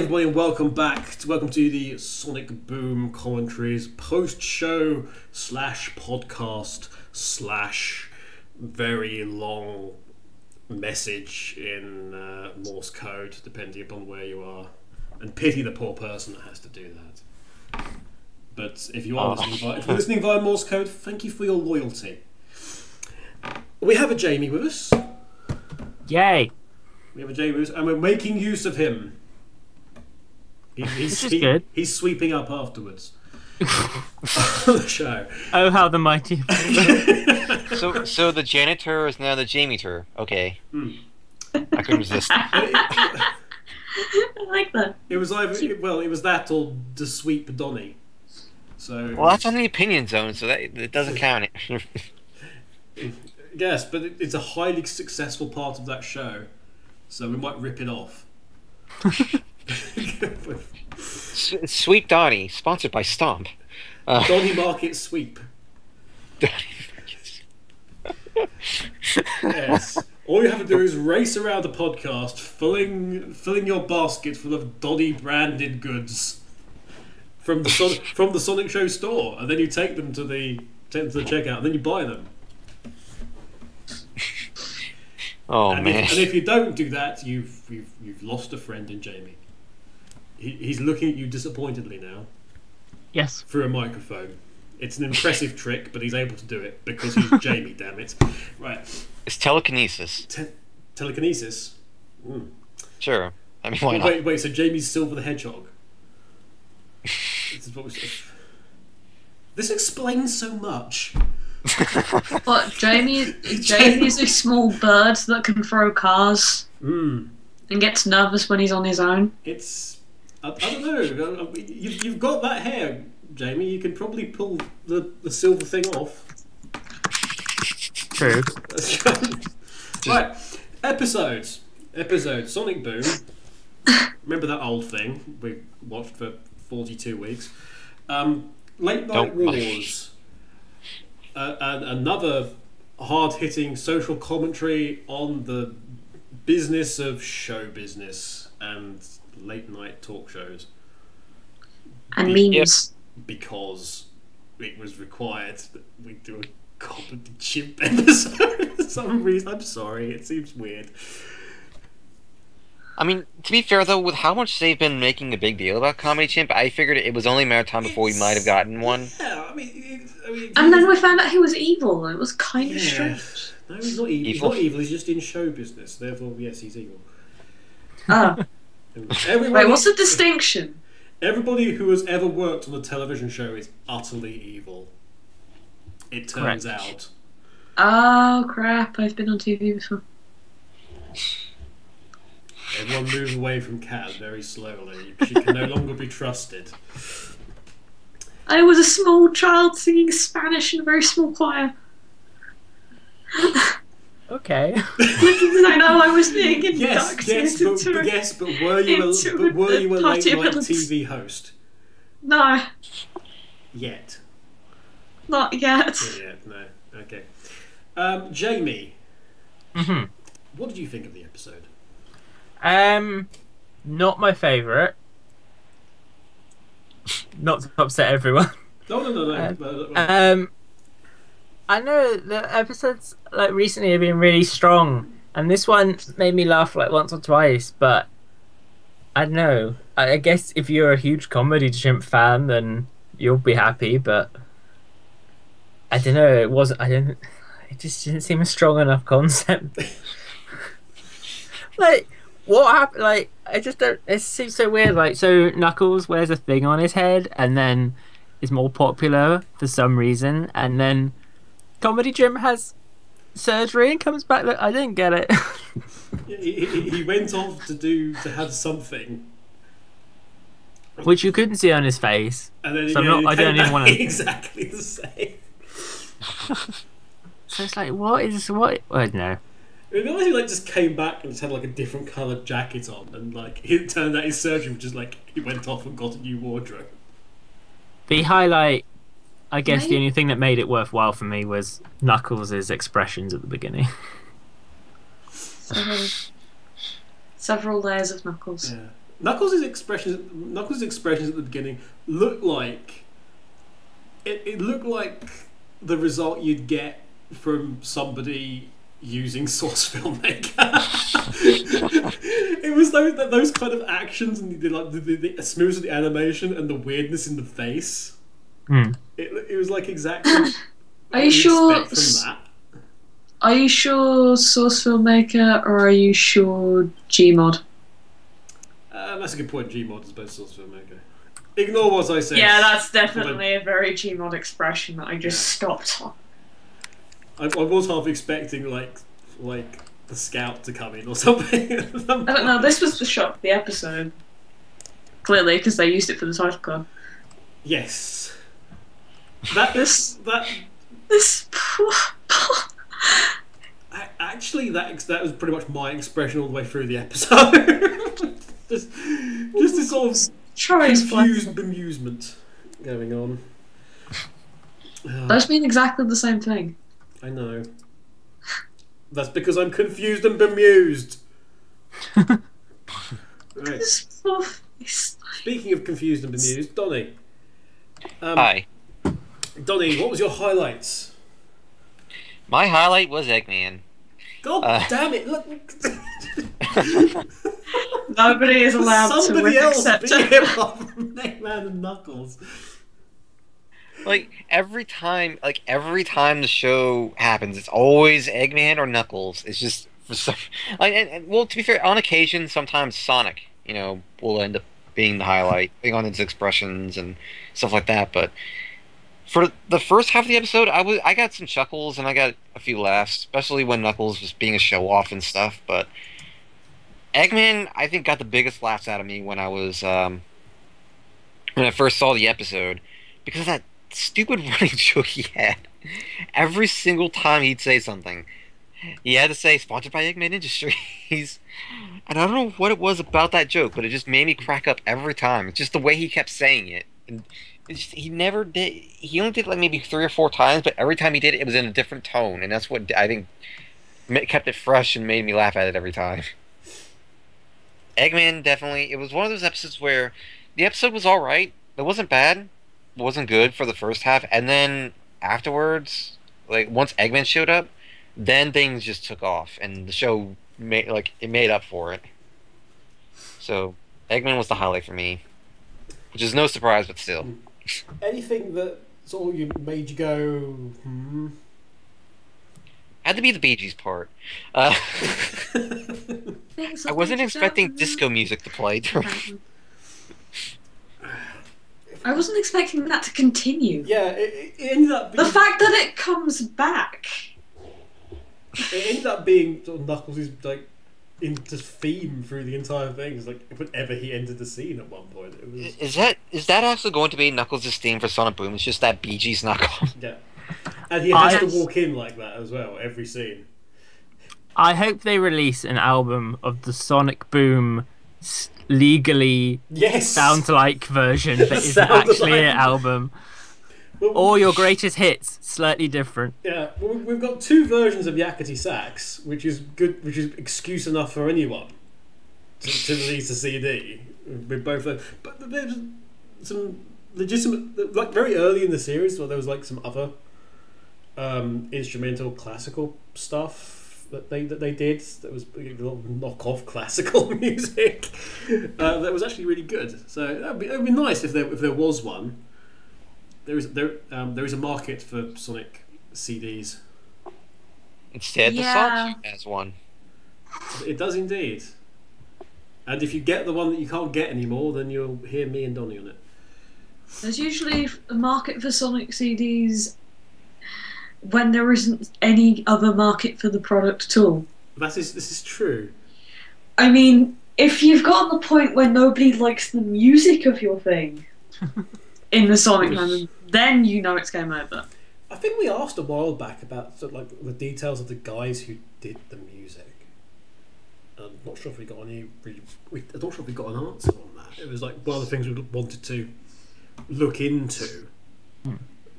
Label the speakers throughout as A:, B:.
A: everybody, and welcome to the Sonic Boom Commentaries post-show / podcast / very long message in Morse code, depending upon where you are. And pity the poor person that has to do that. But if you are listening via Morse code, thank you for your loyalty. We have a Jamie with us.
B: Yay!
A: We have a Jamie with us, and we're making use of him. He's
B: good.
A: He's sweeping up afterwards. The show.
B: Oh, how the mighty!
C: So the janitor is now the Jamie-ter. Okay. I couldn't resist.
D: I like that.
A: It was it was that or the sweep Donnie. So.
C: Well, that's on the opinion zone, so that it doesn't count.
A: Yes, but it's a highly successful part of that show, so we might rip it off.
C: Sweep Donnie, sponsored by Stomp.
A: Donnie Market Sweep. Yes. All you have to do is race around the podcast, filling your basket full of Donnie branded goods from the Sonic Show store, and then you take them to the checkout, and then you buy them.
C: Oh man!
A: And if you don't do that, you've lost a friend in Jamie. He's looking at you disappointedly now.
B: Yes.
A: Through a microphone. It's an impressive trick, but he's able to do it because he's Jamie. Damn it! Right.
C: It's telekinesis.
A: Telekinesis.
C: Sure. I mean, why not?
A: Wait. So Jamie's Silver the Hedgehog. This explains so much.
D: What, Jamie is a small bird that can throw cars and gets nervous when he's on his own.
A: I don't know. You've got that hair, Jamie. You can probably pull the silver thing off.
B: True.
A: Right. Episodes. Sonic Boom. Remember that old thing we watched for 42 weeks? Late Night Wars. Another hard-hitting social commentary on the business of show business and late-night talk shows.
D: And memes.
A: Because it was required that we do a Comedy Chimp episode for some reason. I'm sorry, it seems weird.
C: I mean, to be fair though, with how much they've been making a big deal about Comedy Chimp, I figured it was only a matter of time before we might have gotten one.
A: Yeah, I mean,
D: and then we found out he was evil. It was kind of strange.
A: No, he's not evil. He's not evil. He's just in show business. Therefore, yes, he's evil.
D: Oh. Wait, what's the distinction?
A: Everybody who has ever worked on a television show is utterly evil. It turns out.
D: Oh crap! I've been on TV before.
A: Everyone move away from Kat very slowly. She can no longer be trusted.
D: I was a small child singing Spanish in a very small choir.
B: Okay.
D: Little did I know I was being inducted
A: but were you a late night TV host?
D: No.
A: Yet.
D: Not yet.
A: Not yet, no. Okay. Jamie.
B: Mm-hmm.
A: What did you think of the episode?
B: Not my favourite. Not to upset everyone.
A: No.
B: I know the episodes like recently have been really strong, and this one made me laugh like once or twice. But I don't know. I guess if you're a huge Comedy Chimp fan, then you'll be happy. But I don't know. It wasn't. It just didn't seem a strong enough concept. Like. What happened? Like, I just don't. It seems so weird. Like, so Knuckles wears a thing on his head, and then is more popular for some reason, and then Comedy Jim has surgery and comes back. Like, I didn't get it.
A: he went off to have something,
B: which you couldn't see on his face.
A: And then
B: so I don't even want to.
A: Exactly the same.
B: So it's like, what? I don't know.
A: It realised he just came back and just had a different coloured jacket on, and it turned out his surgery was just he went off and got a new wardrobe.
B: The highlight, I guess, the only thing that made it worthwhile for me was Knuckles' expressions at the beginning.
D: Several layers of Knuckles.
A: Yeah. Knuckles' expressions at the beginning looked like it looked like the result you'd get from somebody using Source Filmmaker. It was those kind of actions and the smoothness of the animation and the weirdness in the face. It was like exactly.
D: Are you sure?
A: From that.
D: Are you sure Source Filmmaker or are you sure Gmod?
A: That's a good point. Gmod is both Source Filmmaker. Ignore what I said.
D: Yeah, that's definitely a very Gmod expression that I just stopped on.
A: I was half expecting like the Scout to come in or something.
D: I don't know. This was the shot of the episode. Clearly, because they used it for the title card.
A: Yes. Actually, that was pretty much my expression all the way through the episode. just this sort of confused bemusement going on.
D: Those mean exactly the same thing.
A: I know. That's because I'm confused and bemused. Right. Speaking of confused and bemused, Donnie.
C: Hi.
A: Donnie, what was your highlights?
C: My highlight was Eggman.
A: God damn it! Look.
D: Nobody is allowed
A: somebody
D: to
A: else
D: accept
A: be here apart from Eggman and Knuckles.
C: Like every time the show happens, it's always Eggman or Knuckles. It's just for some, well, to be fair, on occasion, sometimes Sonic, will end up being the highlight, being on his expressions and stuff like that. But for the first half of the episode, I got some chuckles and I got a few laughs, especially when Knuckles was being a show off and stuff. But Eggman, I think, got the biggest laughs out of me when I first saw the episode, because of that stupid running joke he had. Every single time he'd say something, he had to say sponsored by Eggman Industries. And I don't know what it was about that joke, but it just made me crack up every time. It's just the way he kept saying it. And he never did. He only did it like maybe 3 or 4 times, but every time he did it, it was in a different tone, and that's what I think kept it fresh and made me laugh at it every time. Eggman, definitely. It was one of those episodes where the episode was all right. It wasn't bad. It wasn't good for the first half, and then afterwards, like once Eggman showed up, then things just took off, and the show made up for it. So Eggman was the highlight for me, which is no surprise, but still.
A: Anything that sort of made you go,
C: Had to be the Bee Gees part. I wasn't expecting disco music to play during.
D: I wasn't expecting that to continue.
A: Yeah, it ended up being...
D: The fact that it comes back.
A: It ended up being sort of Knuckles' into theme through the entire thing. It's like whenever he entered the scene at one point. It was...
C: Is that actually going to be Knuckles' theme for Sonic Boom? It's just that Bee Gees knockoff.
A: Yeah. And he has to walk in like that as well, every scene.
B: I hope they release an album of the Sonic Boom legally sound-like version that isn't actually an album.
A: Well,
B: or your greatest hits, slightly different.
A: Yeah, well, we've got 2 versions of Yakety Sax, which is good, which is excuse enough for anyone to release a CD with both. But there's some legitimate, like very early in the series, where there was like some other instrumental classical stuff that they did that was a little knockoff classical music that was actually really good. So it'd be nice if there was one. There is a market for Sonic CDs.
C: Instead, the song has one.
A: It does indeed. And if you get the one that you can't get anymore, then you'll hear me and Donnie on it.
D: There's usually a market for Sonic CDs when there isn't any other market for the product at all.
A: This is true.
D: I mean, if you've gotten the point where nobody likes the music of your thing in the Sonic land, then you know it's game over.
A: I think we asked a while back about sort of like the details of the guys who did the music. I'm not sure if we got I'm not sure if we got an answer on that. It was like one of the things we wanted to look into.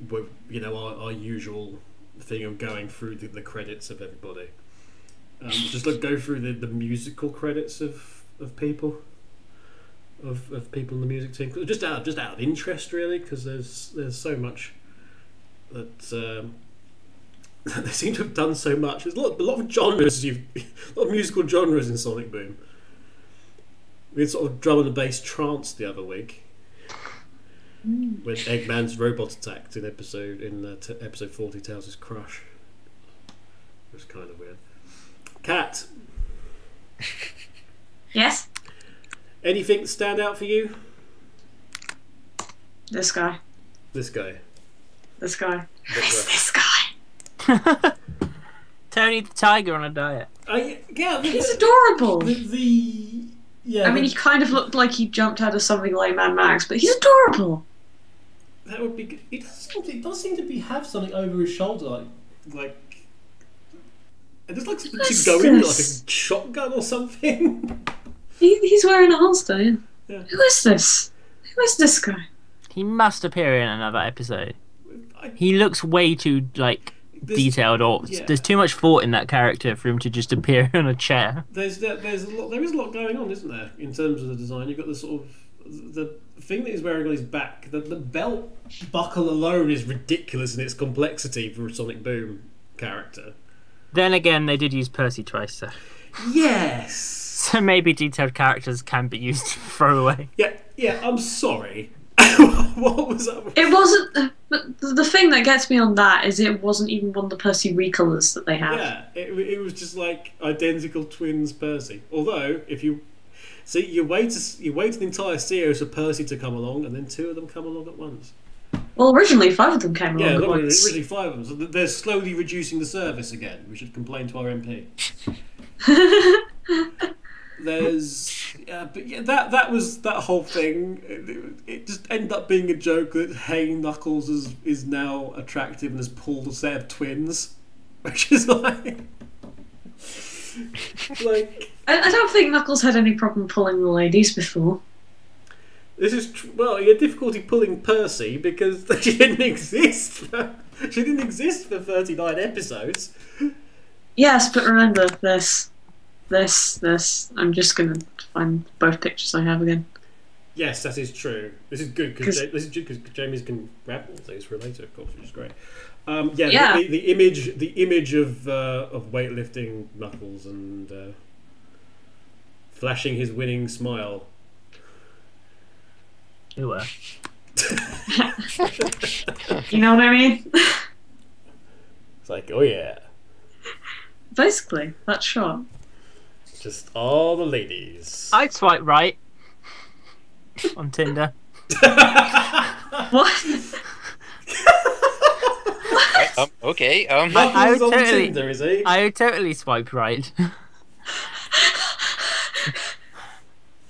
A: With our usual thing of going through the credits of everybody. Just go through the musical credits of people. of people in the music team, just out of interest, really, because there's so much that they seem to have done so much. There's a lot of genres, a lot of musical genres in Sonic Boom. We had sort of drum and bass trance the other week when Eggman's robot attacked in episode 40, Tails' his crush. It was kind of weird. Kat.
D: Yes?
A: Anything stand out for you?
D: This guy.
A: This guy.
D: This guy.
A: Who's
D: this guy?
B: Tony the Tiger on a diet.
D: He's adorable.
A: Yeah.
D: I mean, he kind of looked like he jumped out of something like Mad Max, but he's adorable.
A: That would be good. It does seem to have something over his shoulder, like it looks like something to go in, like a shotgun or something.
D: He's wearing a holster.
A: Yeah.
D: Who is this? Who is this guy?
B: He must appear in another episode. He looks way too detailed, or there's too much thought in that character for him to just appear on a chair.
A: There is a lot going on, isn't there, in terms of the design? You've got the sort of the thing that he's wearing on his back. The belt buckle alone is ridiculous in its complexity for a Sonic Boom character.
B: Then again, they did use Percy twice, so
A: yes.
B: So maybe detailed characters can be used to throw away.
A: Yeah. I'm sorry. What was that?
D: It wasn't. But the thing that gets me on that is it wasn't even one of the Percy recolours that they had.
A: Yeah, it was just like identical twins Percy. Although, if you see, you wait an entire series for Percy to come along, and then two of them come along at once.
D: Well, originally 5 of them came along at once.
A: Originally 5 of them. So they're slowly reducing the service again. We should complain to our MP. That was that whole thing. It just ended up being a joke that Hey Knuckles is now attractive and has pulled a set of twins, which is like
D: I don't think Knuckles had any problem pulling the ladies before.
A: This is he had difficulty pulling Percy because she didn't exist. She didn't exist for 39 episodes.
D: Yes, but remember this. I'm just gonna find both pictures I have again.
A: Yes, that is true. This is good because Jamie's can grab all things for later, of course, which is great. The image of weightlifting Knuckles and flashing his winning smile.
B: You were.
D: You know what I mean?
A: It's like, oh yeah.
D: Basically, that shot.
A: Just all the ladies.
B: I'd swipe right on Tinder.
D: What?
C: Okay.
B: I would
A: on
B: totally,
A: Tinder, is he?
B: I would totally swipe right.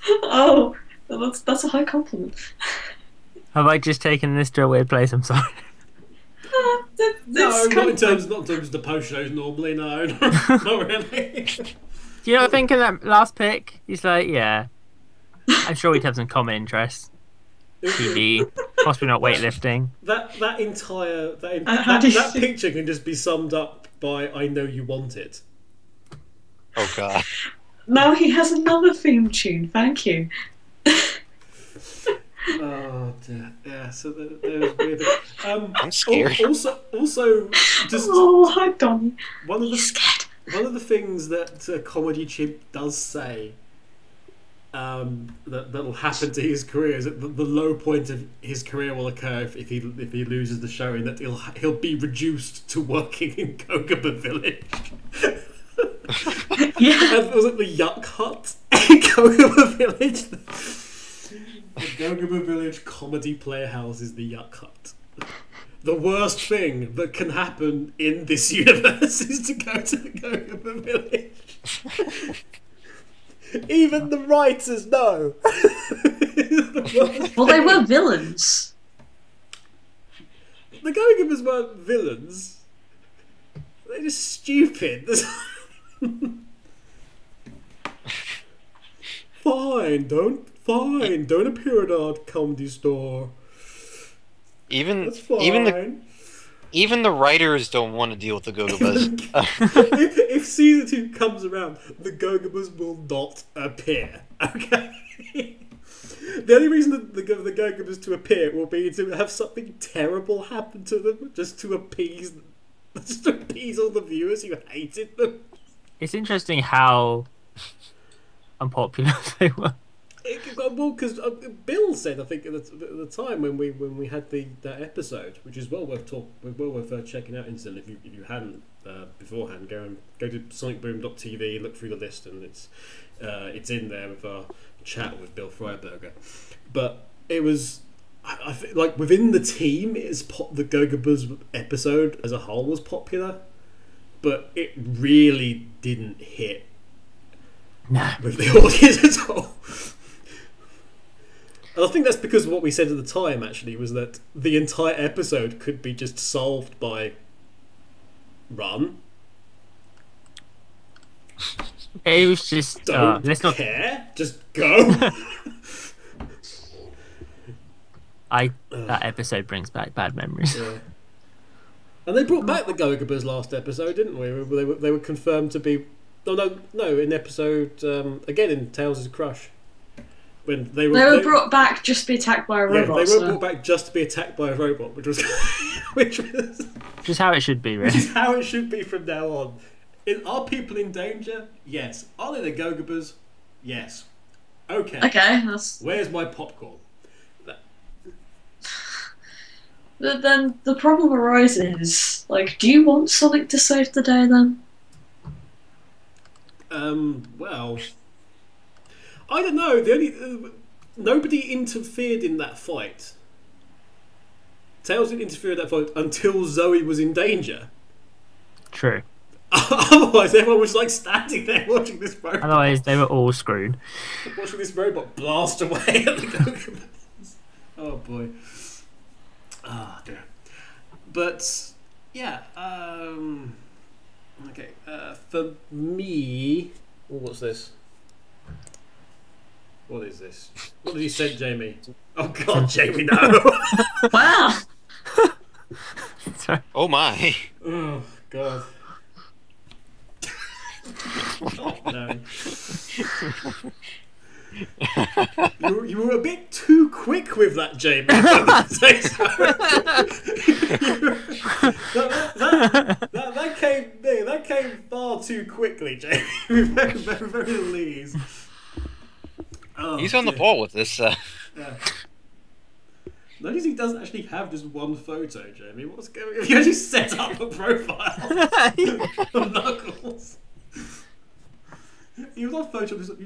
D: Oh, that's a high compliment.
B: Have I just taken this to a weird place? I'm sorry.
A: No, not in terms of the post shows normally. No, not really.
B: Do you not think in that last pick, he's like, yeah, I'm sure we'd have some common interests. TV, possibly not weightlifting.
A: That picture can just be summed up by "I know you want it."
C: Oh god.
D: Now he has another theme tune. Thank you.
A: Oh dear. Yeah. So there was weird.
C: I'm scared.
A: Also, just
D: hi Donnie.
A: He's scared. One of the things that Comedy Chimp does say that'll happen to his career is that the low point of his career will occur if he loses the show, in that he'll be reduced to working in Gogaba Village.
D: Yeah.
A: Was it the Yuck Hut in Gogaba Village? The Gogaba Village Comedy Playhouse is the Yuck Hut. The worst thing that can happen in this universe is to go to the Gogaba Village. Even the writers know.
D: Well, they were villains.
A: The Gogabas weren't villains. They're just stupid. Fine, don't appear at our comedy store.
C: Even
A: fine.
C: even the writers don't want to deal with the Gogabas.
A: if season 2 comes around, the Gogabas will not appear. Okay. The only reason the Gogabas to appear will be to have something terrible happen to them, just to appease all the viewers who hated them.
B: It's interesting how unpopular they were.
A: Well, because Bill said, I think at the time when we had that episode, which is well worth checking out instantly if you hadn't beforehand. Go to sonicboom.tv, look through the list, and it's in there with our chat with Bill Freiberger. But it was, I think, like within the team, the Gogabuzz episode as a whole was popular, but it really didn't hit with the audience at all. And I think that's because of what we said at the time, actually, was that the entire episode could be just solved by run.
B: It was just
A: Don't
B: let's not
A: care. Just go.
B: That episode brings back bad memories.
A: Yeah. And they brought back the Gogabas last episode, didn't we? They were confirmed to be. No. In episode again in Tales' Crush. When they were
D: brought back just to be attacked by a robot.
A: Yeah, they were brought back just to be attacked by a robot, which was
B: just how it should be, really.
A: Which is how it should be from now on. Are people in danger? Yes. Are they the Gogabas? Yes. Okay. Where's my popcorn?
D: But then the problem arises, like, do you want Sonic to save the day then?
A: Well, I don't know. Nobody interfered in that fight. Tails didn't interfere in that fight until Zoe was in danger.
B: True.
A: Otherwise, everyone was like standing there watching this robot.
B: Otherwise, they were all screwed.
A: Watching this robot blast away at the Gogabas. Oh boy. Ah, dear. But yeah. Okay. For me, what's this? What is this? What did you send, Jamie? Oh God, Jamie, no!
D: Wow.
B: Sorry.
C: Oh my.
A: Oh God. No. You were a bit too quick with that, Jamie. That came far too quickly, Jamie. Very, very, very least. Oh,
C: he's on the ball with this.
A: Yeah. Notice he doesn't actually have just one photo, Jamie. What's going on? You actually set up a profile of Knuckles. You not Photoshop, you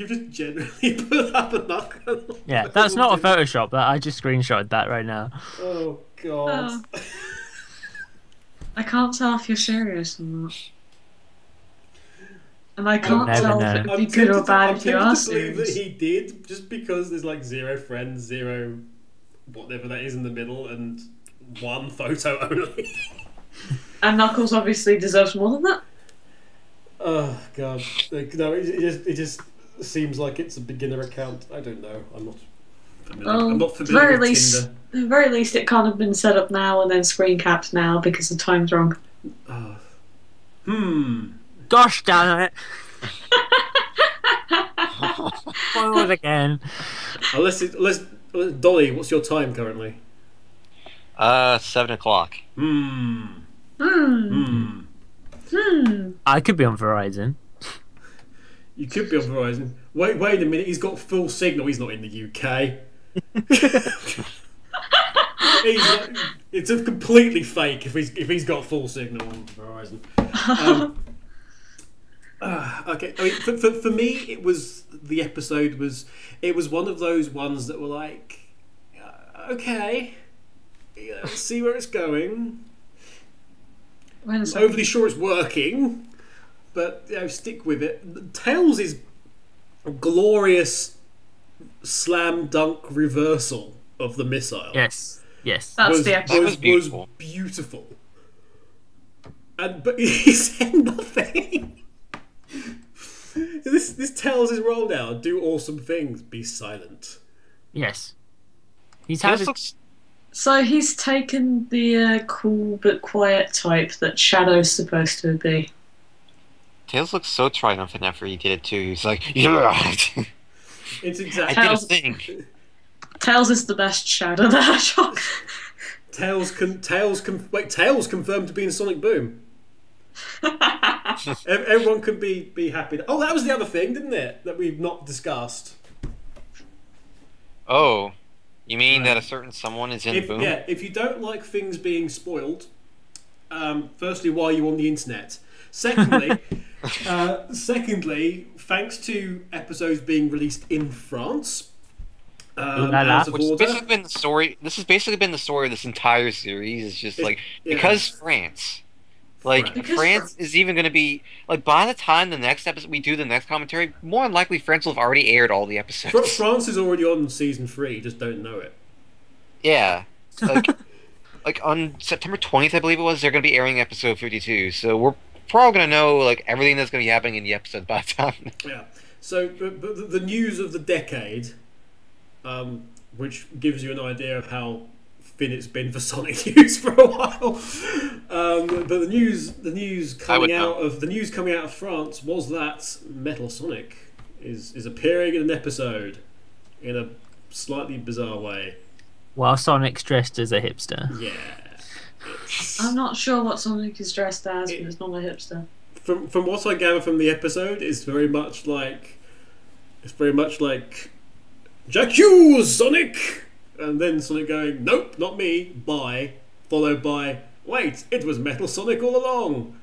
A: just generally put up a Knuckles.
B: Yeah, that's not a Photoshop. That I just screenshotted that right now.
A: Oh God.
D: I can't tell if you're serious or not. And I can't tell if it would be good or bad if you are serious.
A: That he did, just because there's like 0 friends, 0 whatever that is in the middle, and 1 photo only.
D: And Knuckles obviously deserves more than that.
A: Oh God! No, it just seems like it's a beginner account. I don't know. I'm not familiar. I'm not familiar with Tinder.
D: At the very least, it can't have been set up now and then screen capped now because the time's wrong.
B: Gosh damn it! Spoiled again.
A: Dolly, what's your time currently?
C: 7 o'clock.
B: I could be on Verizon.
A: You could be on Verizon. Wait a minute. He's got full signal. He's not in the UK. It's a completely fake if he's got full signal on Verizon. Okay. I mean, for me, the episode was one of those ones that were like, okay, let's see where it's going. I'm overly sure it's working, but stick with it. Tails is a glorious slam dunk reversal of the missile.
B: Yes.
D: That's the episode.
A: Was beautiful. But he said nothing. This Tails is roll now. Do awesome things. Be silent.
B: Yes.
D: So he's taken the cool but quiet type that Shadow's supposed to be.
C: Tails looks so triumphant after he did it too. He's like, yeah.
A: It's
C: I
A: exactly.
C: did a
D: Tails-
C: think.
D: Tails is the best Shadow the Hedgehog.
A: Tails confirmed to be in Sonic Boom. Everyone can be happy. Oh, that was the other thing, didn't it? That we've not discussed.
C: Oh, you mean
A: Right.
C: that a certain someone is in Boom?
A: Yeah, if you don't like things being spoiled, firstly, why are you on the internet? Secondly, thanks to episodes being released in France, out of
C: Which has
A: order.
C: basically been the story. This has basically been the story of this entire series. It's just like because France. Like
A: France.
D: Because
C: France is even going to be like by the time the next episode we do the next commentary, more than likely France will have already aired all the episodes.
A: France is already on season 3, just don't know it.
C: Yeah, like on September 20th, I believe it was. They're going to be airing episode 52. So we're probably going to know like everything that's going to be happening in the episode by the time.
A: Yeah. So the news of the decade, which gives you an idea of how thin it's been for Sonic news for a while. But the news coming out of France was that Metal Sonic is appearing in an episode in a slightly bizarre way.
B: While Sonic's dressed as a hipster.
A: Yeah.
D: I'm not sure what Sonic is dressed as, but it's not a hipster.
A: From what I gather from the episode, it's very much like Jack Hughes, Sonic, and then Sonic going, nope, not me, bye, followed by, wait, it was Metal Sonic all along,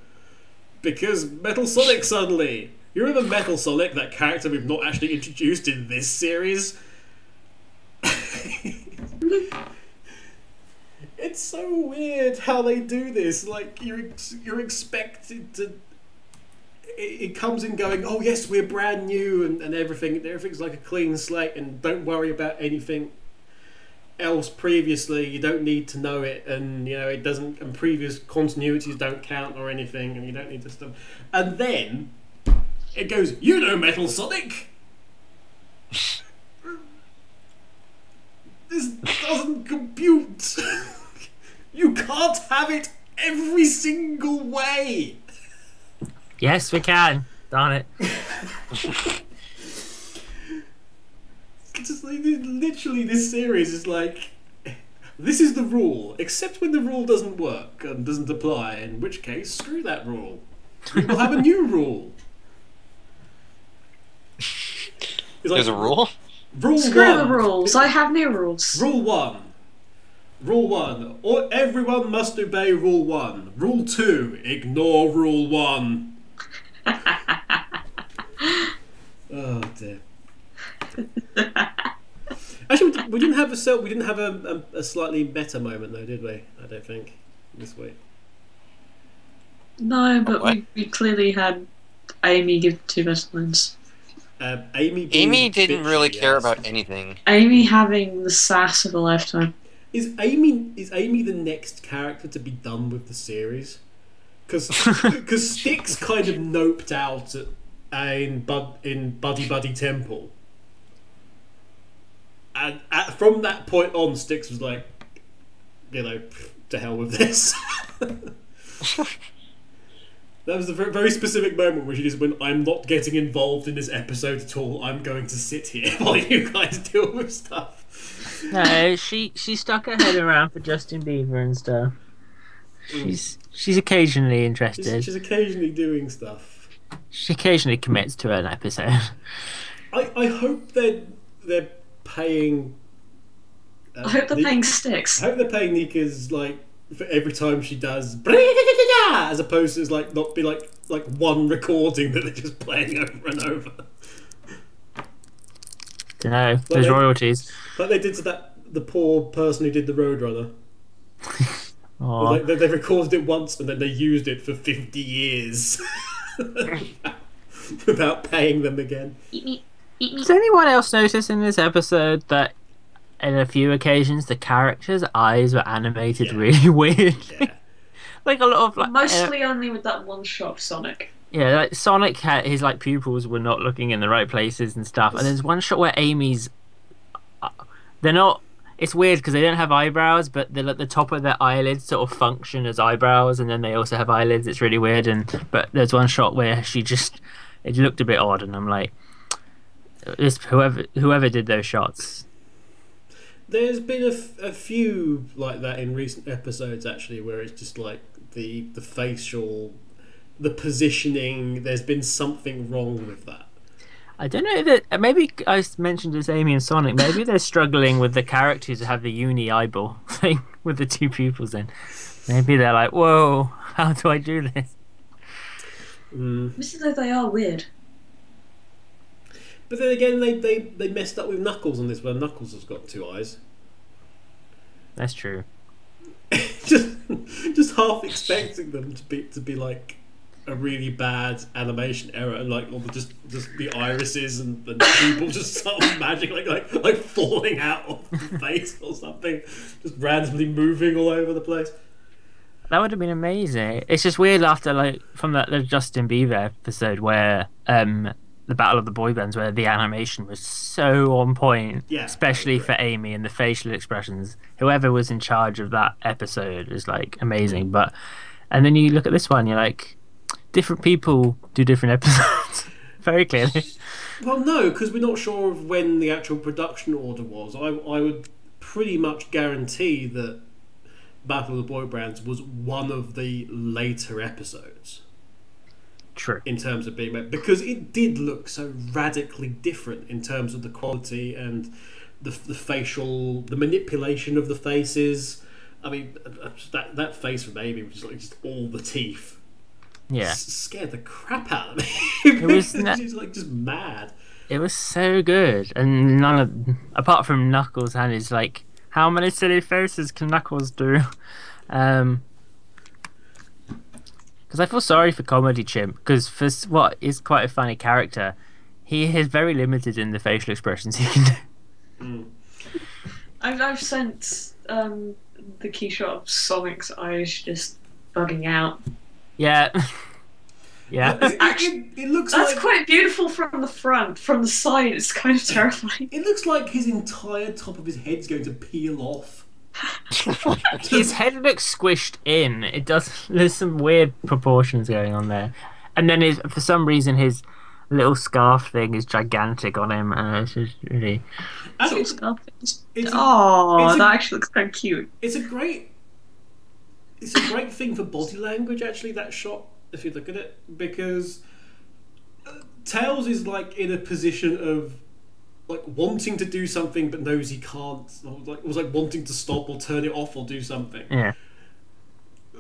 A: because Metal Sonic suddenly. You remember Metal Sonic, that character we've not actually introduced in this series? It's so weird how they do this. Like you're expected to. It comes in going, oh yes, we're brand new and everything's like a clean slate, and don't worry about anything else previously. You don't need to know it, and it doesn't. And previous continuities don't count or anything, and you don't need to stuff. And then it goes, Metal Sonic. This doesn't compute. You can't have it every single way.
B: Yes, we can. Darn it.
A: Just like, literally, this series is like, this is the rule, except when the rule doesn't work and doesn't apply, in which case, screw that rule. We will have a new rule. It's like,
C: There's a rule?
A: Rule
D: Screw
A: 1.
D: the rules. I have new rules.
A: Rule 1. Rule 1. Everyone must obey Rule 1. Rule 2. Ignore Rule 1. Oh dear. Actually, we didn't have a slightly better moment though, did we? I don't think this week.
D: No, but
C: What?
D: we clearly had Amy give 2 best lines.
A: Amy
C: didn't really care about anything.
D: Amy having the sass of a lifetime.
A: Is Amy the next character to be done with the series? Because Styx kind of noped out in Buddy Buddy Temple, and from that point on, Styx was like, to hell with this. That was a very, very specific moment where she just went, I'm not getting involved in this episode at all. I'm going to sit here while you guys deal with stuff.
B: No, she stuck her head around for Justin Bieber and stuff. She's occasionally interested.
A: She's occasionally doing stuff.
B: She occasionally commits to an episode.
A: I hope they're paying.
D: I hope they're paying Styx.
A: I hope they're paying Nika's like for every time she does, as opposed to like not be like one recording that they're just playing over and over.
B: Don't know. There's royalties.
A: Like they did to the poor person who did the Roadrunner.
B: Aw.
A: Like, they recorded it once and then they used it for 50 years without paying them again.
D: Eat me. Eat me.
B: Does anyone else notice in this episode that on a few occasions the characters' eyes were animated really weird?
A: Yeah.
B: Like a lot of like
D: Mostly only with that one shot of Sonic.
B: yeah, like Sonic had his like pupils were not looking in the right places and stuff. And there's one shot where Amy's they're not. It's weird because they don't have eyebrows, but they're at the top of their eyelids sort of function as eyebrows, and then they also have eyelids. It's really weird. But there's one shot where it looked a bit odd, and I'm like, It's whoever did those shots.
A: There's been a few like that in recent episodes actually, where it's just like the facial, the positioning. There's been something wrong with that.
B: I don't know that maybe I mentioned as Amy and Sonic. Maybe they're struggling with the characters who have the uni eyeball thing with the two pupils in. Maybe they're like, whoa, how do I do this?
D: This is like they are weird.
A: But then again, they messed up with Knuckles on this one. Knuckles has got two eyes.
B: That's true.
A: just half expecting them to be like a really bad animation error, and like all just the irises and the people just start magic like falling out of the face or something, just randomly moving all over the place.
B: That would have been amazing. It's just weird after like from the Justin Bieber episode where the Battle of the Boy Bands, where the animation was so on point, especially for Amy and the facial expressions. Whoever was in charge of that episode is like amazing. And then you look at this one, you're like, different people do different episodes very clearly.
A: Well, no, because we're not sure of when the actual production order was. I would pretty much guarantee that Battle of the Boy Bands was one of the later episodes.
B: True.
A: In terms of being made, because it did look so radically different in terms of the quality and the facial, the manipulation of the faces. I mean, that face from Amy was like just all the teeth.
B: Yeah,
A: scared the crap out of me.
B: It was
A: she's like just mad.
B: It was so good, and apart from Knuckles and his like, how many silly faces can Knuckles do? Because I feel sorry for Comedy Chimp, because for what is quite a funny character, he is very limited in the facial expressions he can do.
D: I've sent the key shot of Sonic's eyes just bugging out.
B: Yeah. Yeah.
A: It looks
D: that's
A: like,
D: quite beautiful from the front. From the side, it's kind of terrifying.
A: It looks like his entire top of his head's going to peel off.
B: His head looks squished in. It does. There's some weird proportions going on there, and then for some reason his little scarf thing is gigantic on him, and it's just really.
D: That actually looks kind of cute.
A: It's a great thing for body language. Actually, that shot, if you look at it, because Tails is like in a position of like wanting to do something but knows he can't. It was like wanting to stop or turn it off or do something.
B: Yeah.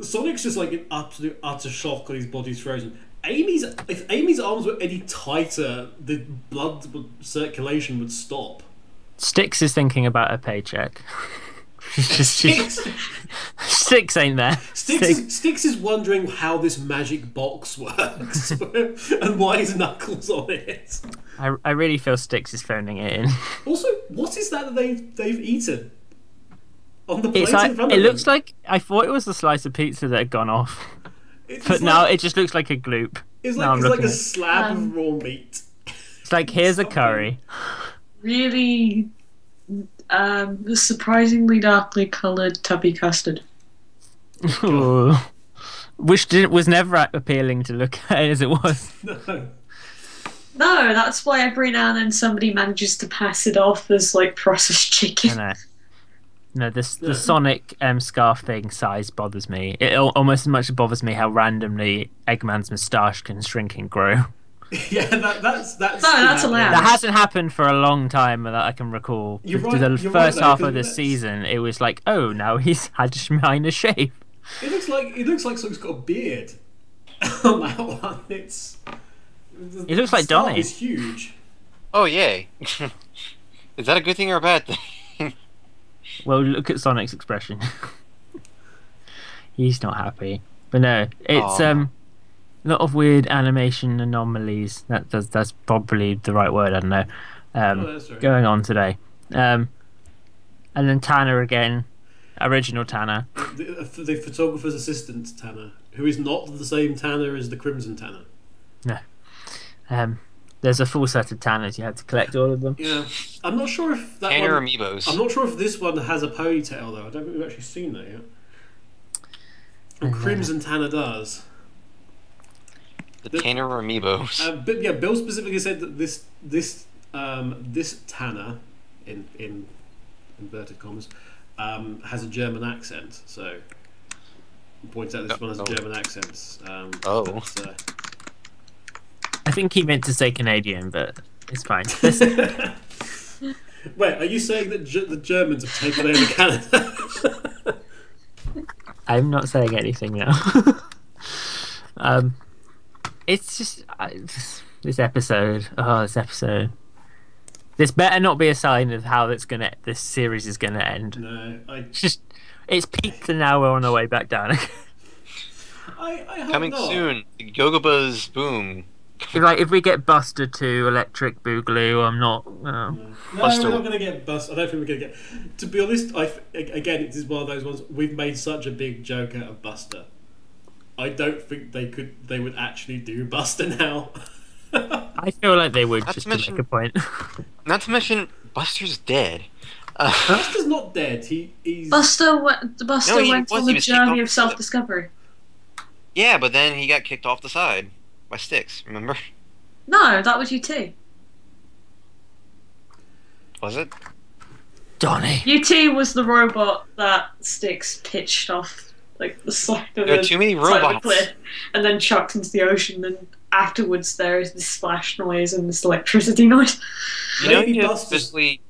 A: Sonic's just like in absolute utter shock and his body's frozen. If Amy's arms were any tighter, the blood circulation would stop.
B: Styx is thinking about a paycheck. Styx ain't there.
A: Styx is wondering how this magic box works and why his Knuckles on it.
B: I really feel Styx is phoning it in.
A: Also, what is that they've eaten on the plate in front of them?
B: It looks like, I thought it was a slice of pizza that had gone off, but now it just looks like a gloop.
A: It's like a slab of raw meat.
B: It's like, here's a curry.
D: Really surprisingly darkly coloured tubby custard.
B: Which was never appealing to look at as it was.
D: No, that's why every now and then somebody manages to pass it off as like processed chicken.
B: I know. No, the Sonic scarf thing size bothers me. It almost as much as bothers me how randomly Eggman's moustache can shrink and grow.
A: Yeah, that's
D: allowed.
B: That hasn't happened for a long time that I can recall.
A: You're right,
B: the
A: you're
B: first
A: right,
B: half of this season, it was like, oh, now he's had a minor shave.
A: It looks like someone's got a beard on that one.
B: It looks like Donnie.
A: It's huge.
C: Oh yay! Is that a good thing or a bad thing?
B: Well, look at Sonic's expression. He's not happy. But no, it's a lot of weird animation anomalies. That's probably the right word. I don't know.
A: That's right.
B: Going on today, and then Tanner again, original Tanner.
A: The photographer's assistant Tanner, who is not the same Tanner as the Crimson Tanner.
B: No. There's a full set of Tanners. You had to collect all of them.
A: Yeah, I'm not sure if that
C: Tanner
A: one.
C: amiibos.
A: I'm not sure if this one has a ponytail though. I don't think we've actually seen that yet. And Crimson Tanner does.
C: The Tanner amiibos.
A: But yeah, Bill specifically said that this this Tanner, in inverted commas, has a German accent. So points out this one has a German accent.
B: I think he meant to say Canadian, but it's fine.
A: Wait, are you saying that the Germans have taken over Canada?
B: I'm not saying anything now. It's just this episode. Oh, this episode. This better not be a sign of how this series is gonna end.
A: No,
B: it's peaked and now we're on our way back down.
A: I hope
C: Coming
A: not.
C: soon, Go-Go-Buzz Boom.
B: If we get Buster to Electric Boogaloo, I'm not.
A: No,
C: Buster.
A: we're not going to get Buster. I don't think we're going to get. To be honest, again, it is one of those ones. We've made such a big joke out of Buster. I don't think they would actually do Buster now.
B: I feel like they would just to make a point.
C: Not to mention, Buster's dead.
A: Buster's not dead. He's
D: Buster went
C: he
D: on
C: was-
D: the
C: he was kicked
D: journey
C: off
D: of self-discovery.
C: Yeah, but then he got kicked off the side by Styx. Remember?
D: No, that was UT.
C: Was it?
B: Donnie.
D: UT was the robot that Styx pitched off like the side of
C: There are
D: the
C: too many
D: side of the
C: robots.
D: cliff and then chucked into the ocean. And afterwards, there is this splash noise and this electricity noise.
C: You know,
A: Maybe
C: he
A: Buster's-
C: officially,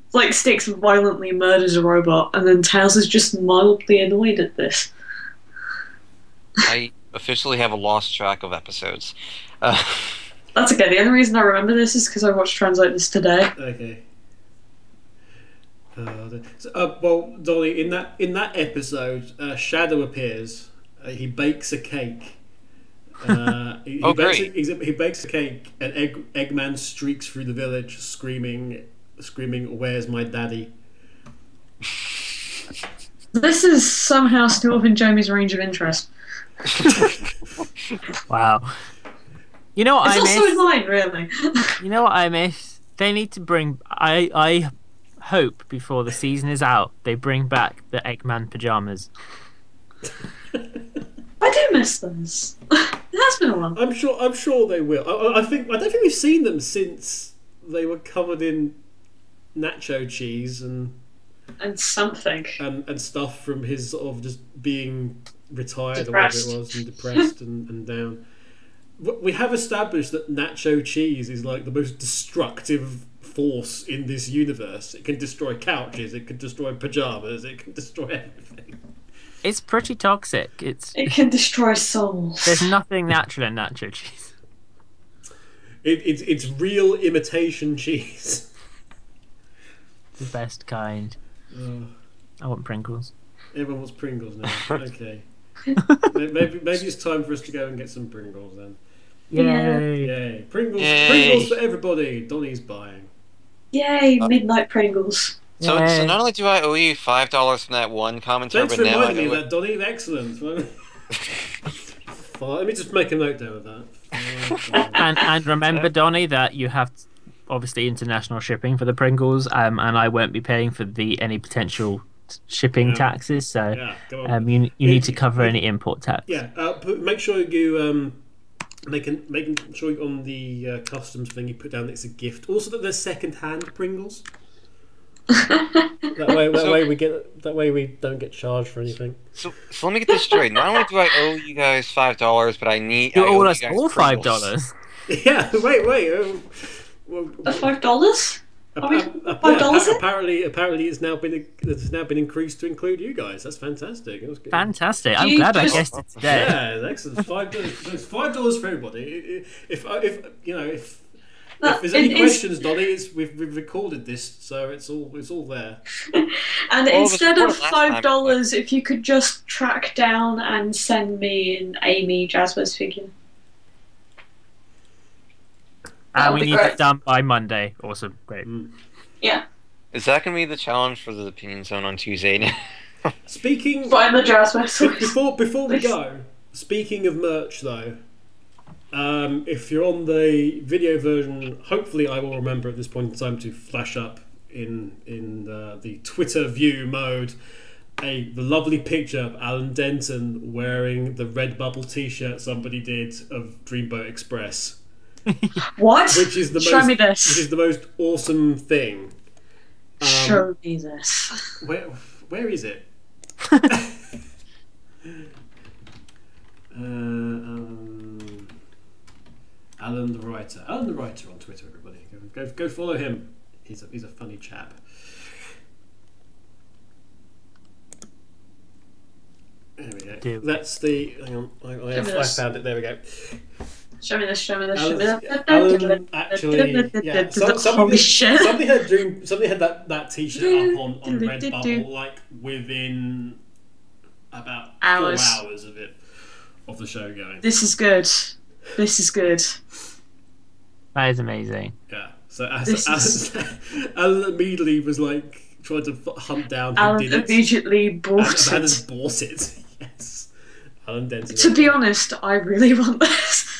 D: It's like Styx violently murders a robot, and then Tails is just mildly annoyed at this.
C: I officially have a lost track of episodes.
D: That's okay. The only reason I remember this is because I watched Translate this today.
A: okay. Well, Donnie, in that episode, Shadow appears. He bakes a cake. He
C: Great!
A: He bakes a cake, and Eggman streaks through the village, screaming, "Where's my daddy?"
D: This is somehow still within Jamie's range of interest.
B: Wow. You know what
D: It's
B: I
D: also
B: miss?
D: in mine, really.
B: You know what I miss? They need to bring. I hope before the season is out, they bring back the Eggman pajamas.
D: I do miss those. It has been a while.
A: I'm sure they will. I don't think we've seen them since they were covered in nacho cheese and
D: Something.
A: and stuff from his sort of just being retired
D: Depressed.
A: or whatever it was, and depressed and down. We have established that nacho cheese is like the most destructive force in this universe. It can destroy couches, it can destroy pajamas, it can destroy everything.
B: It's pretty toxic.
D: It can destroy souls.
B: There's nothing natural in nacho cheese.
A: It's real imitation cheese.
B: The best kind. I want Pringles.
A: Everyone wants Pringles now. Okay. maybe it's time for us to go and get some Pringles then.
B: Yay!
A: Yay. Pringles
C: Yay.
A: Pringles for everybody. Donnie's buying.
D: Yay, midnight Pringles.
C: So
B: Yay.
C: not only do I owe you $5 from that one commentary,
A: Thanks
C: but
A: for
C: now I
A: reminding me
C: owe
A: of that, Donnie. Excellent. Let me just make a note down of that.
B: And remember, Donnie, that you have obviously international shipping for the Pringles, and I won't be paying for any potential shipping taxes. So
A: Yeah, go on.
B: you need to cover any import tax.
A: Yeah, but make sure you making sure on the customs thing you put down that it's a gift. Also that there's second-hand Pringles. That way we don't get charged for anything.
C: So let me get this straight. Not only do I owe you guys $5, but I
B: You
C: owe
B: owe
C: you
B: us
C: guys
B: all
C: Pringles.
B: $5.
A: Yeah, wait.
D: The $5? Are we $5 in?
A: Apparently, it's now been increased to include you guys. That's fantastic. That was good.
B: Fantastic! I'm
D: You
B: glad I
D: just-
B: guessed it today.
A: Yeah, excellent. $5. It's $5 for everybody. If there's any questions, Donnie, we've recorded this, so it's all there.
D: And
C: Well,
D: instead
C: it
D: of
C: was recorded last
D: $5, if you could just track down and send me an Amy Jasper's figure. That would
B: We
D: be
B: need
D: great.
B: it done by Monday. Awesome, great.
D: Yeah.
C: Is that going to be the challenge for the Opinion Zone on Tuesday?
A: Speaking
D: Find the Jasper's.
A: before we go, speaking of merch though, if you're on the video version, hopefully I will remember at this point in time to flash up in the Twitter view mode the lovely picture of Alan Denton wearing the Redbubble t-shirt somebody did of Dreamboat Express.
D: What?
A: Which is the
D: Show
A: most,
D: me this.
A: Which is the most awesome thing.
D: Show me this.
A: Where is it? Alan the Writer. Alan the Writer on Twitter, everybody. Go follow him. He's a funny chap. There we go. That's the. Hang on, I found it. There we go.
D: Show me this. Show me this.
A: Alan actually, yeah. Somebody had that T-shirt up on Redbubble like within about 4 hours of the show going.
D: This is good. This is good.
B: That is amazing.
A: Yeah. So Alan immediately was like trying to hunt down who
D: Alan
A: did it.
D: Immediately bought it.
A: Alan bought it. Yes. Alan Denton.
D: To be honest, I really want this.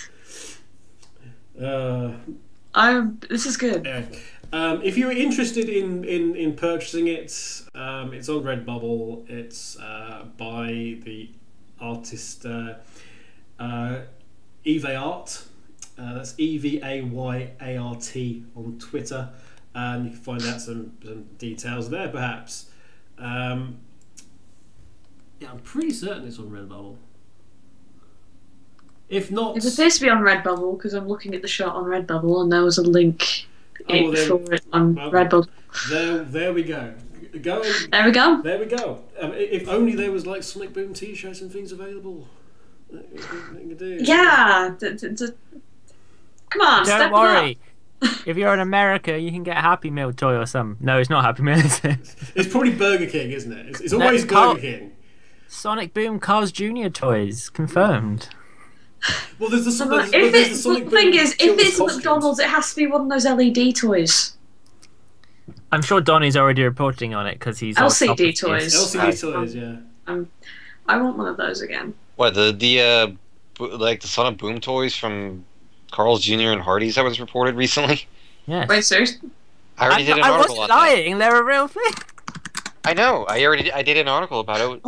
D: This is good.
A: Yeah. If you're interested in purchasing it, it's on Redbubble. It's by the artist Evayart. That's EVAYART on Twitter, and you can find out some details there, perhaps. Yeah, I'm pretty certain it's on Redbubble. If not,
D: It appears to be on Redbubble because I'm looking at the shot on Redbubble and there was a link for it on Redbubble.
A: There we go.
D: There we go.
A: There we go. If only there was like Sonic Boom T-shirts and things available.
D: Yeah. Come on,
B: Don't worry. If you're in America, you can get a Happy Meal toy or something. No, it's not Happy Meal, is it?
A: It's probably Burger King, isn't it? It's always Burger King.
B: Sonic Boom Cars Jr. toys, confirmed.
A: Well, there's the Sonic
D: The
A: Boom.
D: thing is, if it's
A: costumes.
D: McDonald's, it has to be one of those LED toys.
B: I'm sure Donnie's already reporting on it because he's
D: LCD toys.
A: LCD toys, yeah.
D: I want one of those again.
C: What the Sonic Boom toys from Carl's Jr. and Hardee's that was reported recently?
B: Yes.
D: Wait, seriously?
C: I already did an article on
B: that. I wasn't lying. They're a real thing.
C: I know. I did an article about it.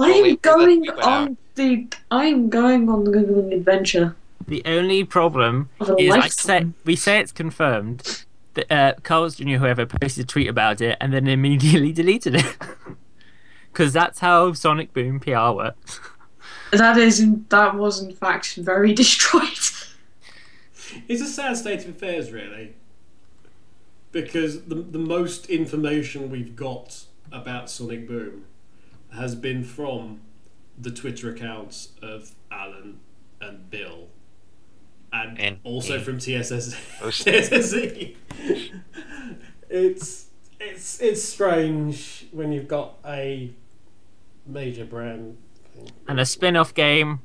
D: I'm going on the Googling adventure.
B: The only problem is we say it's confirmed. Carl's Jr. whoever posted a tweet about it and then immediately deleted it. Because that's how Sonic Boom PR works.
D: That was in fact very destroyed.
A: It's a sad state of affairs, really, because the most information we've got about Sonic Boom has been from the Twitter accounts of Alan and Bill, and also from TSSE. It's strange when you've got a major brand
B: and a spin-off game.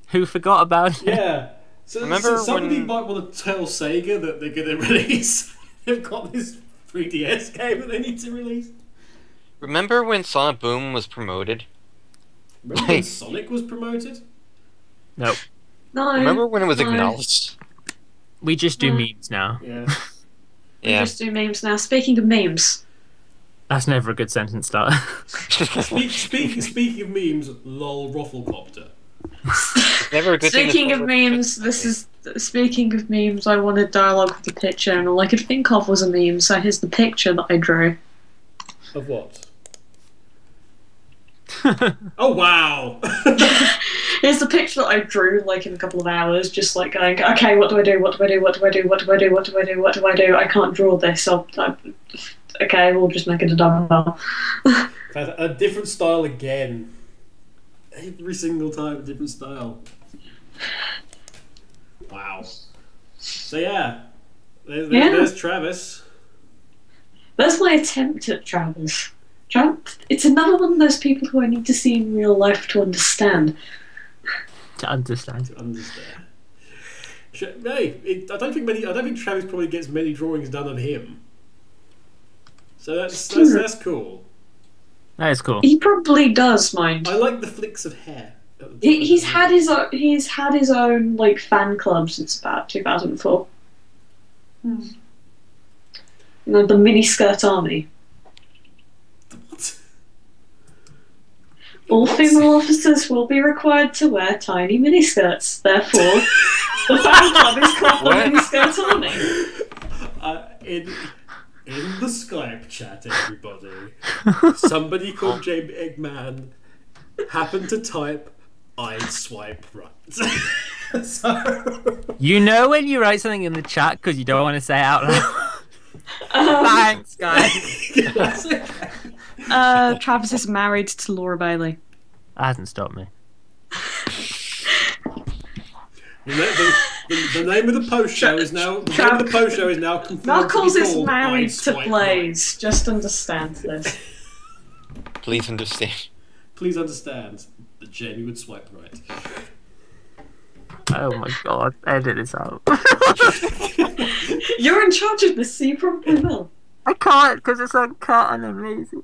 B: Who forgot about it?
A: Yeah. So somebody might want to tell Sega that they're going to release. They've got this 3DS game that they need to release.
C: Remember when Sonic Boom was promoted?
A: Remember when Sonic was promoted?
B: Nope.
D: No.
C: Remember when it was acknowledged?
B: We just do memes now.
A: Yeah.
D: We just do memes now. Speaking of memes.
B: That's never a good sentence starter.
A: Speaking of memes, lol Rufflecopter.
C: Never a good
D: Speaking of memes, speaking of memes, I wanted dialogue with the picture, and all I could think of was a meme, so here's the picture that I drew.
A: Of what? Oh, wow!
D: Here's the picture that I drew, like, in a couple of hours, just like going, okay, what do I do, what do I do, what do I do, what do I do, what do I do, what do I do, I can't draw this, okay, we'll just make it a dumbbell.
A: A different style again. Every single time, a different style. Wow. So yeah, there's Travis.
D: That's my attempt at Travis. It's another one of those people who I need to see in real life to understand.
B: To understand.
A: Hey, I don't think Travis probably gets many drawings done of him. So that's cool.
B: That is cool.
D: He probably does, mind.
A: I like the flicks of hair.
D: He's had his own like fan club since about 2004. You know, the miniskirt army.
A: What?
D: All female officers will be required to wear tiny miniskirts. Therefore, The fan club is complimenting Scoutoni.
A: In the Skype chat, everybody, somebody called Jamie Eggman happened to type, "I'd swipe right." So...
B: You know when you write something in the chat because you don't want to say it out loud? Thanks, guys.
A: That's okay.
D: Travis is married to Laura Bailey.
B: That hasn't stopped me.
A: The name of the post show is now. The name of the post show is now confirmed.
D: Knuckles
A: to be
D: is
A: called
D: married
A: "I'd
D: to
A: swipe
D: Blaze. Just understand this.
C: Please understand.
A: Please understand that Jamie would swipe right.
B: Oh my god, edit this out.
D: You're in charge of this, so you probably will.
B: I can't because it's uncut and I'm lazy.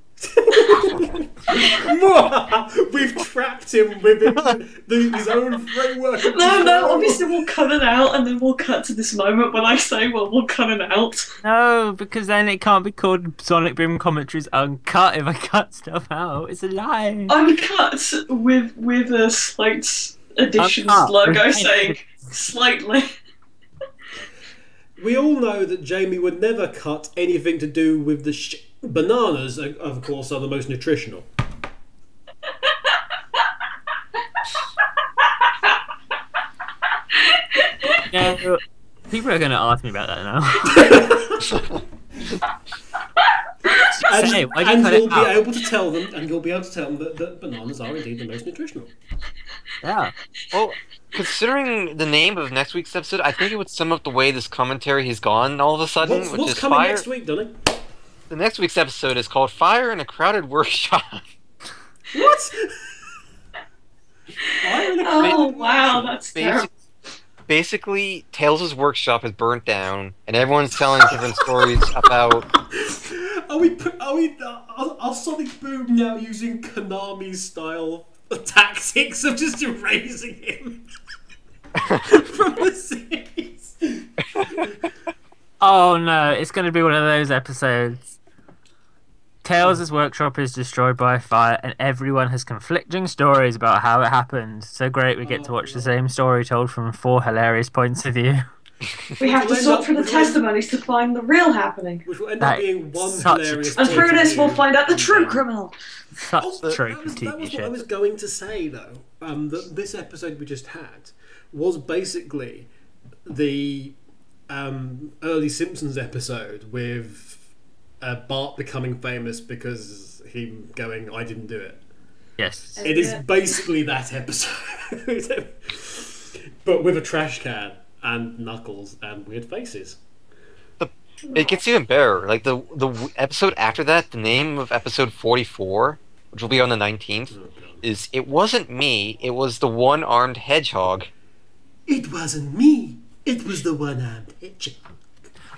A: We've trapped him within his own framework.
D: No, obviously we'll cut it out and then we'll cut to this moment when I say, well, we'll cut it out.
B: No, because then it can't be called Sonic Boom Commentaries Uncut if I cut stuff out. It's a lie.
D: Uncut with a slight additions
B: Uncut.
D: logo saying slightly.
A: We all know that Jamie would never cut anything to do with the bananas, of course, are the most nutritional.
B: Yeah, people are going to ask me about that now.
A: And you'll be able to tell them, that bananas are indeed the most nutritional.
B: Yeah.
C: Well, considering the name of next week's episode, I think it would sum up the way this commentary has gone all of a sudden.
A: What's coming next week, Donnie?
C: The next week's episode is called Fire in a Crowded Workshop.
A: What? Fire in a crowded
D: Oh, wow, that's terrible.
C: Basically, Tails' workshop is burnt down, and everyone's telling different stories about...
A: Are Sonic Boom now using Konami's style tactics of just erasing him from the series?
B: Oh no, it's going to be one of those episodes. Tails' workshop is destroyed by a fire, and everyone has conflicting stories about how it happened. So great, we get to watch the same story told from 4 hilarious points of view.
D: We have to sort through the testimonies to find the real happening.
A: Which will end up being one hilarious.
D: And through this, we'll find out the true criminal.
B: Such a trope of
A: That
B: TV
A: was what I was
B: shows.
A: going to say, though. That this episode we just had was basically the early Simpsons episode with Bart becoming famous because him going, "I didn't do it."
B: Yes.
A: It is basically that episode, but with a trash can and Knuckles and weird faces.
C: It gets even better. Like the episode after that, the name of episode 44, which will be on the 19th, is "It Wasn't Me, It Was the One-Armed Hedgehog."
A: It wasn't me. It was the one-armed hedgehog.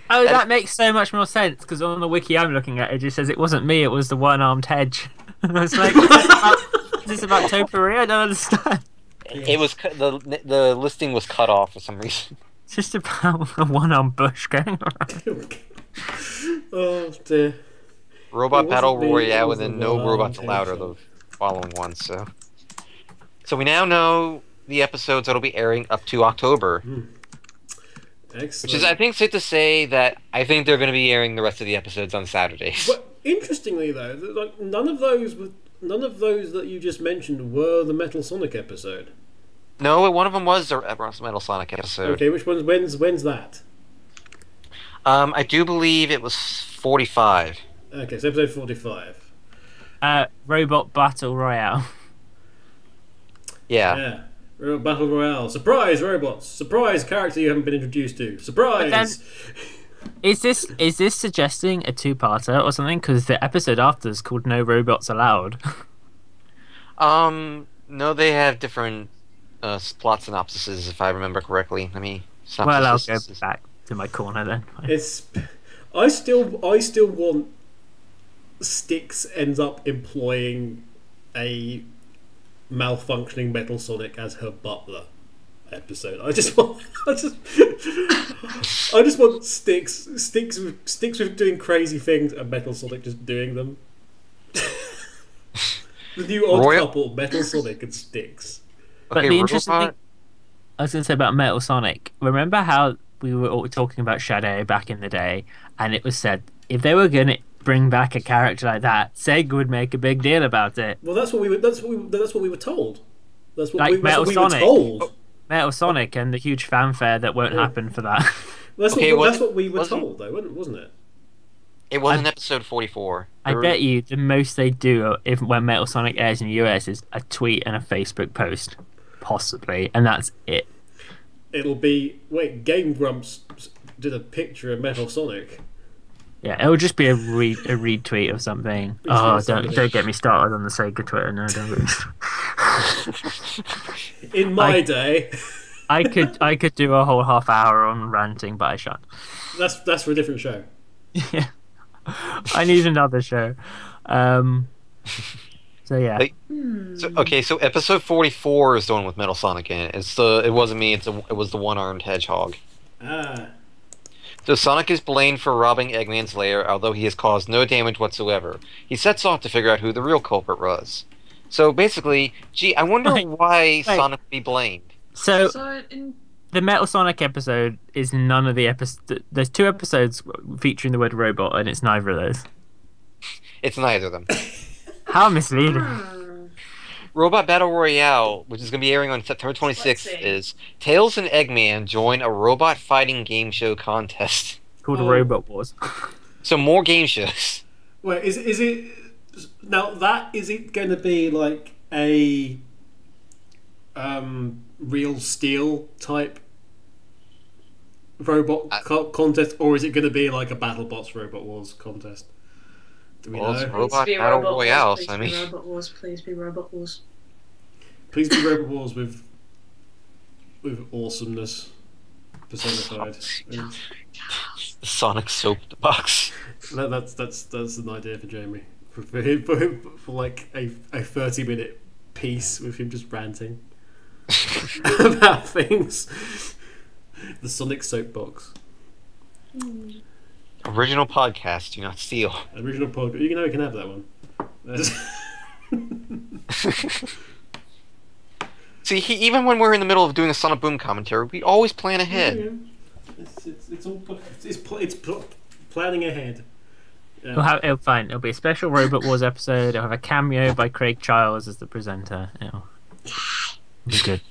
B: Oh, that makes so much more sense, because on the wiki I'm looking at, it just says it wasn't me, it was the one-armed hedge. And I was like, is this about Topiary? I don't understand.
C: It was the listing was cut off for some reason.
B: It's just about a one-armed bush going around.
A: Oh dear.
C: Robot
A: It
C: Battle
A: wasn't me, it
C: Royale,
A: was
C: and then
A: the
C: No
A: one-armed
C: Robots Allowed are
A: hedgehog.
C: the following ones. So we now know the episodes that'll be airing up to October.
A: Excellent.
C: Which is, I think, safe to say that I think they're going to be airing the rest of the episodes on Saturdays.
A: But interestingly, though, like none of those that you just mentioned were the Metal Sonic episode.
C: No, one of them was a Metal Sonic episode.
A: Okay, which one's when's that?
C: I do believe it was 45.
A: Okay, so episode 45.
B: Robot Battle Royale.
C: Yeah.
A: Yeah. Robot Battle Royale. Surprise, robots! Surprise, character you haven't been introduced to. Surprise!
B: Is this suggesting a two-parter or something? Because the episode after is called No Robots Allowed.
C: No, they have different plot synopsises, if I remember correctly. Let me.
B: Well, I'll go back to my corner then.
A: I still want Styx ends up employing a malfunctioning Metal Sonic as her butler episode. I just want Styx with doing crazy things and Metal Sonic just doing them. The new odd couple, Metal Sonic and Styx.
B: But
C: Okay,
B: the interesting
C: Robot...
B: I was going to say about Metal Sonic. Remember how we were all talking about Shadow back in the day, and it was said if they were going to bring back a character like that, Sega would make a big deal about it.
A: Well, that's what we were told. That's what
B: Like Metal
A: we
B: Sonic.
A: were told.
B: Metal Sonic and the huge fanfare that won't happen for that.
A: That's what we were told, though, wasn't it?
C: It was in episode 44.
B: I bet you the most they do when Metal Sonic airs in the US is a tweet and a Facebook post, possibly, and that's it.
A: It'll be Game Grumps did a picture of Metal Sonic.
B: Yeah, it'll just be a retweet of something. Don't get me started on the Sega Twitter. No, don't.
A: In my day,
B: I could do a whole half hour on ranting, but I shan't.
A: That's for a different show.
B: Yeah, I need another show. So yeah.
C: So episode 44 is the one with Metal Sonic in it. It wasn't me. It was the one-armed hedgehog.
A: Ah.
C: So Sonic is blamed for robbing Eggman's lair, although he has caused no damage whatsoever. He sets off to figure out who the real culprit was. So basically, I wonder why Sonic would be blamed.
B: So the Metal Sonic episode is none of the episodes. There's 2 episodes featuring the word robot, and it's neither of those.
C: It's neither of them.
B: How misleading.
C: Robot Battle Royale, which is going to be airing on September 26th, is Tails and Eggman join a robot fighting game show contest.
B: Called Robot Wars.
C: So more game shows.
A: Wait, is it now that is it going to be like a Real Steel type robot contest, or is it going to be like a BattleBots Robot Wars contest? Do we know?
C: It's Robot Battle Royale.
D: Please be Robot Wars. Please be Robot Wars.
A: Please be Robot Wars with awesomeness personified.
C: The Sonic soapbox.
A: That's an idea for Jamie. For like a 30-minute piece with him just ranting about things. The Sonic soapbox.
C: Original podcast, do not steal.
A: Original podcast. You know we can have that one.
C: See, even when we're in the middle of doing a Sonic Boom commentary, we always plan ahead.
A: Yeah. It's planning ahead.
B: It'll be a special Robot Wars episode. It'll have a cameo by Craig Childs as the presenter. It'll be good.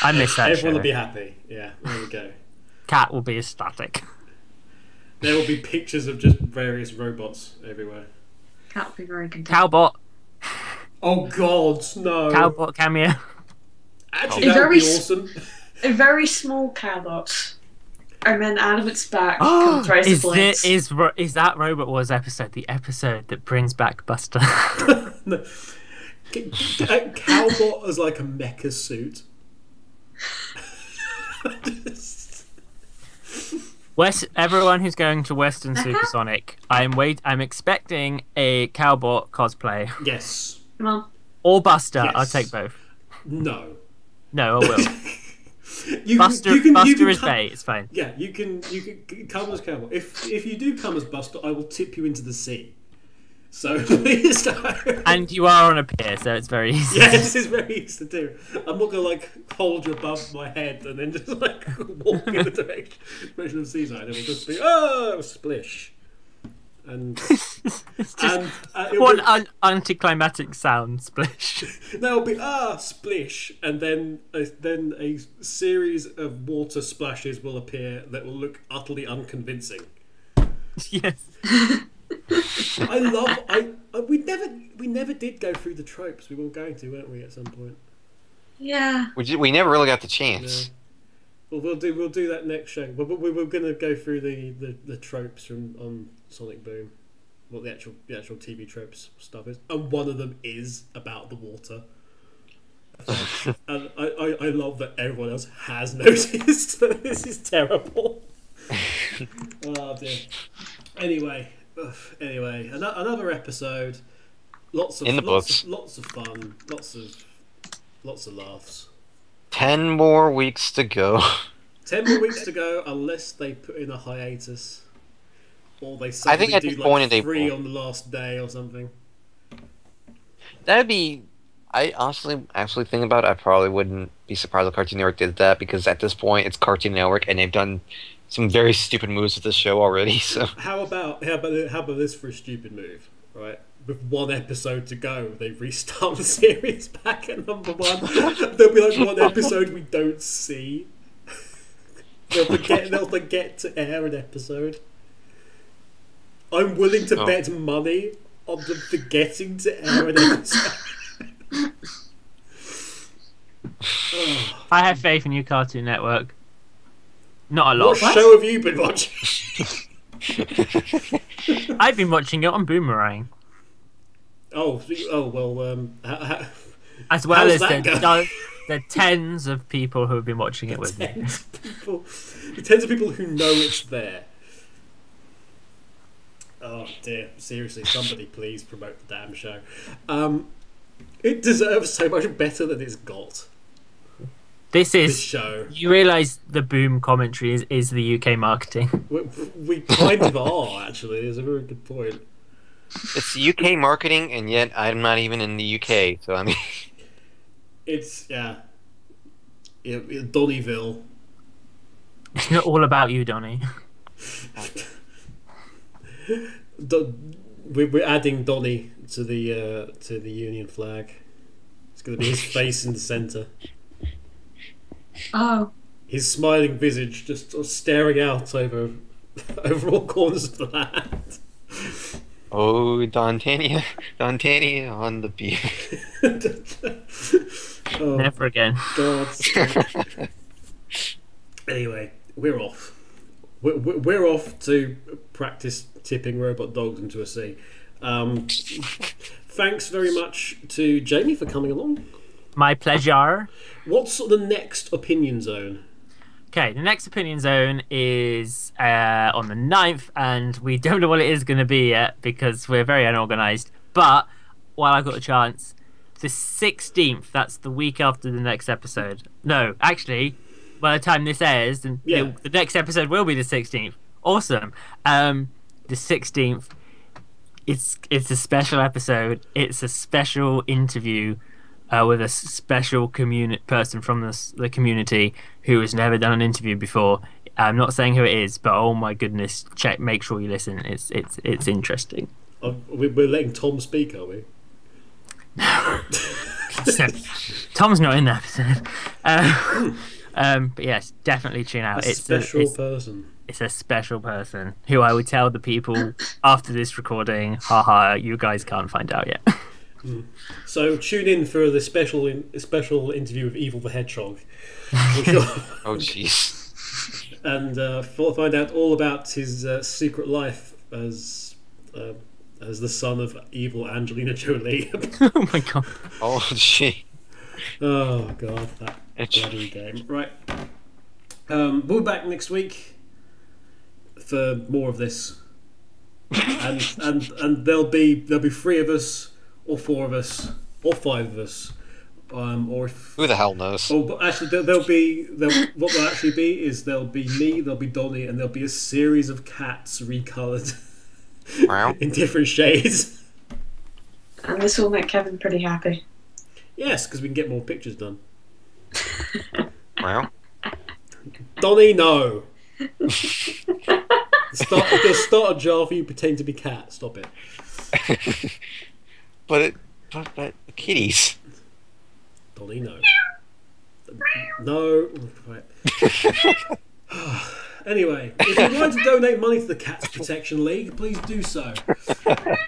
B: I miss that.
A: Everyone
B: show.
A: will be happy. Yeah, there we go.
B: Cat will be ecstatic.
A: There will be pictures of just various robots everywhere.
D: Cat will be very content.
B: Cowbot.
A: Oh God, no!
B: Cowbot cameo.
A: Actually, that would be awesome.
D: A very small cowbot, and then out of its back comes razor blades.
B: Is that Robot Wars episode the episode that brings back Buster?
A: No. Cowbot as like a mecha suit.
B: Everyone who's going to Western Supersonic, I'm expecting a Cowbot cosplay.
A: Yes.
D: Come on.
B: Or Buster.
A: Yes.
B: I'll take both.
A: No.
B: No, I will. Buster is bait. It's fine.
A: Yeah, you can come as Cowbot. If you do come as Buster, I will tip you into the sea. So please don't.
B: And you are on a pier, so it's very easy.
A: Yes, it's very easy to do. I'm not gonna hold you above my head and then just walk in the direction of the seaside. It will just be splish. And
B: It's just one anticlimactic sound, splish.
A: There'll be splish, and then a series of water splashes will appear that will look utterly unconvincing.
B: Yes.
A: We never did go through the tropes. We were going to, weren't we, at some point?
D: Yeah.
C: We never really got the chance.
A: Yeah. Well, we'll do that next show. We were going to go through the tropes on Sonic Boom, what the actual TV tropes stuff is, and one of them is about the water. And I love that everyone else has noticed that this is terrible. Oh dear. Anyway, another episode. Lots of fun. Lots of laughs.
C: 10 more weeks to go.
A: 10 more weeks to go, unless they put in a hiatus, or they
C: I
A: suddenly
C: think at
A: do
C: this point in
A: 3
C: April.
A: on the last day or something.
C: That'd be. I honestly actually think about it, I probably wouldn't be surprised if Cartoon Network did that because at this point it's Cartoon Network and they've done some very stupid moves with this show already. So
A: How about this for a stupid move, right? With one episode to go, they restart the series back at number one. There'll be like one episode we don't see. They'll forget to air an episode. I'm willing to bet money on them forgetting to air an episode.
B: I have faith in you, Cartoon Network. Not a lot.
A: What show have you been watching?
B: I've been watching it on Boomerang.
A: Oh well.
B: As well as
A: that going?
B: the tens of people who have been watching it with me.
A: The tens of people who know it's there. Oh dear, seriously, somebody please promote the damn show. It deserves so much better than it's got. This show.
B: You realise the Boom commentary is the UK marketing.
A: We kind of are, actually. It's a very good point.
C: it's UK marketing, and yet I'm not even in the UK. So I mean,
A: It's Donnieville.
B: It's not all about you, Donnie.
A: We're adding Donnie to the Union flag. It's going to be his face in the centre.
D: Oh.
A: His smiling visage just sort of staring out over all corners of the land.
C: oh, Dantania on the beach.
A: Oh,
B: Never again.
A: God. Anyway, we're off. We're off to practice tipping robot dogs into a sea. Thanks very much to Jamie for coming along.
B: My pleasure.
A: What's the next opinion zone?
B: Okay, the next opinion zone is on the 9th, and we don't know what it is going to be yet because we're very unorganised. But while I've got a chance, the 16th, that's the week after the next episode. No, actually, by the time this airs, the next episode will be the 16th. Awesome. The 16th, it's a special episode. It's a special interview with a special person from the community who has never done an interview before. I'm not saying who it is, but oh my goodness, make sure you listen. It's interesting.
A: We're letting Tom speak, are we?
B: Tom's not in the episode. But yes, definitely tune out.
A: It's a special person.
B: It's a special person who I would tell the people after this recording, haha, you guys can't find out yet.
A: So tune in for the special interview with Evil the Hedgehog.
C: Oh jeez.
A: And find out all about his secret life as the son of evil Angelina Jolie.
B: Oh my god.
C: Oh gee.
A: Oh god, that bloody game. Right. We'll be back next week for more of this. And there'll be 3 of us, or 4 of us, or 5 of us, or if,
C: Who the hell knows?
A: oh, but actually what there'll actually be is there'll be me, there'll be Donnie, and there'll be a series of cats recoloured
C: Wow.
A: in different shades.
D: And this will make Kevin pretty happy.
A: Yes, because we can get more pictures done.
C: Wow.
A: Donnie, no. Start a jar for you pretend to be cat. Stop it.
C: But kitties.
A: Donnie, no. No. Right. Anyway, if you'd like to donate money to the Cats Protection League, please do so.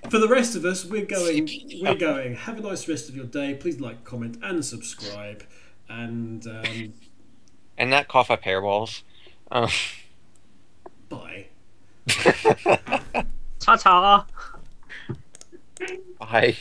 A: For the rest of us, we're going. Have a nice rest of your day. Please like, comment, and subscribe. And
C: And not cough up hairballs.
A: bye.
B: Ta-ta.
C: Bye.